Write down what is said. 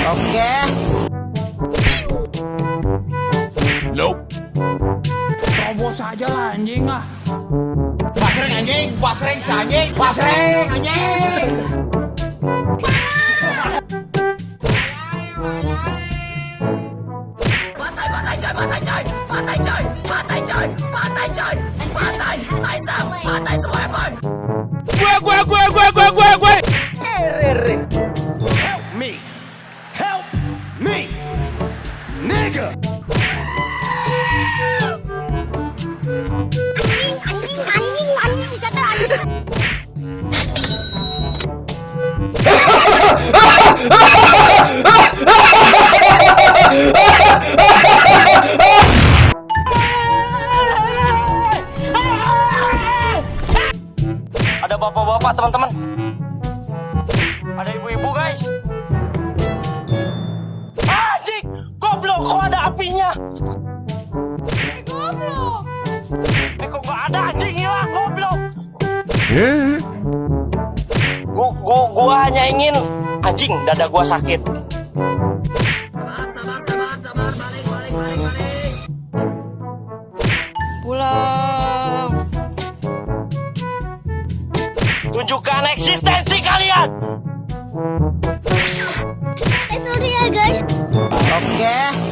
Oke. Nope. Terobos aja lah anjing ah. Basreng anjing, basreng si anjing, basreng anjing. Gue. Help me, nigga. Anjing kata anjing. Ada bapak-bapak teman-teman. Ada ibu-ibu guys. Anjing, goblok kok ada apinya. Goblok. Kok gak ada anjing hilang goblok. Gua hanya ingin anjing dada gua sakit. Balik. Pulang. Tunjukkan eksistensi kalian. Sorry ya guys. Oke.